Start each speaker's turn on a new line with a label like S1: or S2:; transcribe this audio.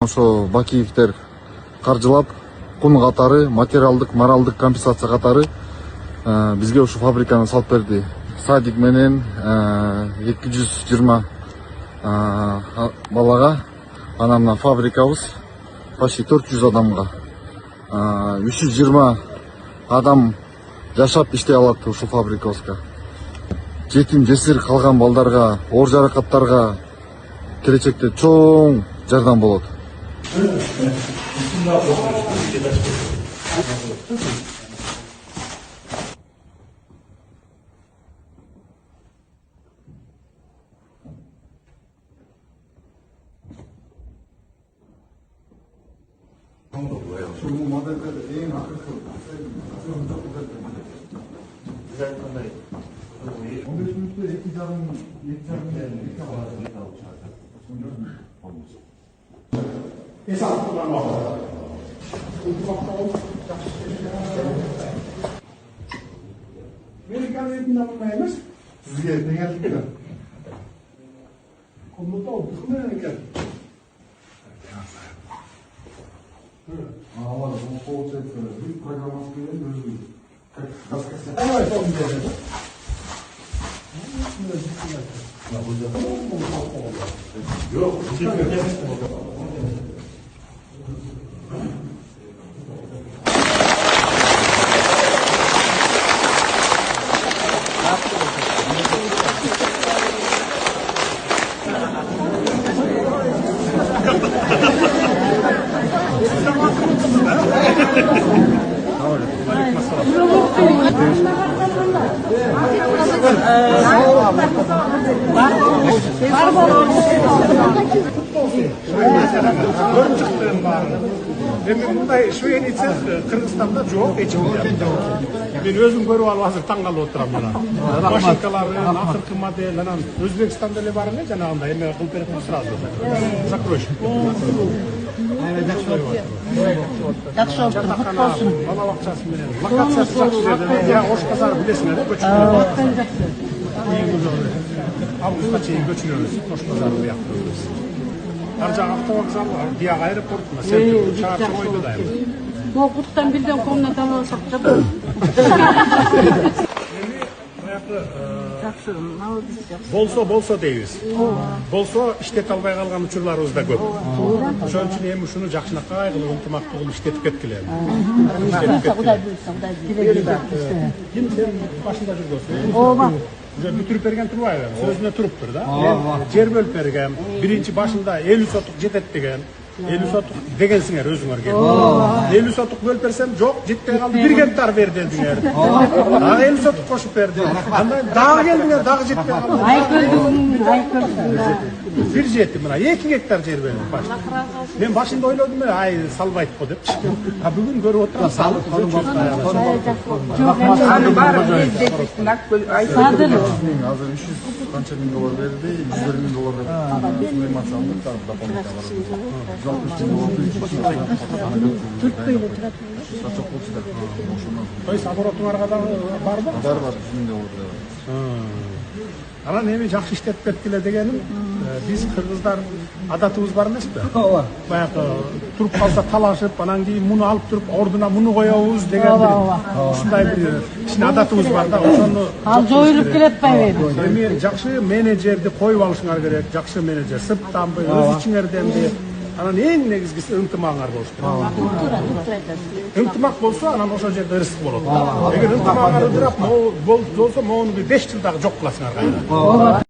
S1: Ошо Бакиевдер каржылап кун катары, материалдык, моралдык компенсация катары бизге ушу фабриканы салып берди. Садик менен 220 балага, анан мына фабрикабыз почти 400 адамга 320 адам жашап иштей алат ушул фабрикабызга. Жетим жесир калган балдарга, оор жаракаттарга келечекте чоң жардам болот.
S2: Amerikan eğitimden bulmayımız sizge dengellik var. Konuda olduk mu engel? Ama bu olacak bir programımız gibi özgür. Evet, oldu dedi. Yok, Bunday şu en içe Kırgızistan'da çok geçimli. Ben özüm görüp alıp hazır taң kalып oturam mına. Машинкалары, акыркы модель, анан Өзбекстанда эле бар эле жанагында эме кылып берет го сразу. Закроешь.
S3: Жакшы болуп тур, кут болсун.
S2: Бала бакчасы менен. Локациясы жакшы жерде. Я Ош базары билесиңер, көчкүлөр. Августка чейин көчүнөбүз, Ош базары буяктабыз. Ар жак автовокзал, бияк аэропорт, сен шаар чоңойду да.
S3: Куттан бирден комнатаны алсак да болот.
S2: Болсо дейбиз. Болсо иштете албай калган учурларыбыз да көп. Ошон үчүн эми ушуну жакшынакай кылып ынтымактуу кылып иштетип кеткиле.
S3: Кудай буйрса, Кудай тилегиңди.
S2: Ким сен башында жүргөнсүң? Ооба. Уже бүтүрүп берген турбайбы? Сөзүнө туруптур да. Мен жер бөлүп бергем. Биринчи башында 50 сотук жетет деген. 50 сотук дегенсиңер өзүңөргө. 50 сотук бөлүп берсем, жок, жетпей калды. 1 гектар бер дедиңер. Дагы 50 сотук кошуп берди. Андан дагы келдиңер, дагы жетпей калды. Бир жетти мына 2 гектар жер бердим башында. Мен башында ойлодум, ай салбайт го деп. Бүгүн көрүп отурам, салып
S1: Азыр канча миң доллар берди, 100 миң доллар берди.
S2: Оборотуңарга дагы барбы?
S1: Бар, 100 миң доллар.
S2: Анан эми жакшы иштетип кеткиле дегеним, биз кыргыздар адатыбыз бар эмеспи? Баягы туруп калса талашып, анан кийин муну алып туруп ордуна муну коебуз деген ушундай бир кичине адатыбыз бар да. Ошону
S3: Ал жоюлуп келет атпайбы?
S2: Эми жакшы менеджерди коюп алышыңар керек, жакшы менеджер, сырттанбы, өз ичиңерденби. Анан эң негизгиси ынтымагыңар болуш керек. Ынтымак болсо, анан ошол жерде ырысык болот. Эгер ынтымагыңар ыдырап болсо, моуну 5 жылдагы жок кыласыңар кайра.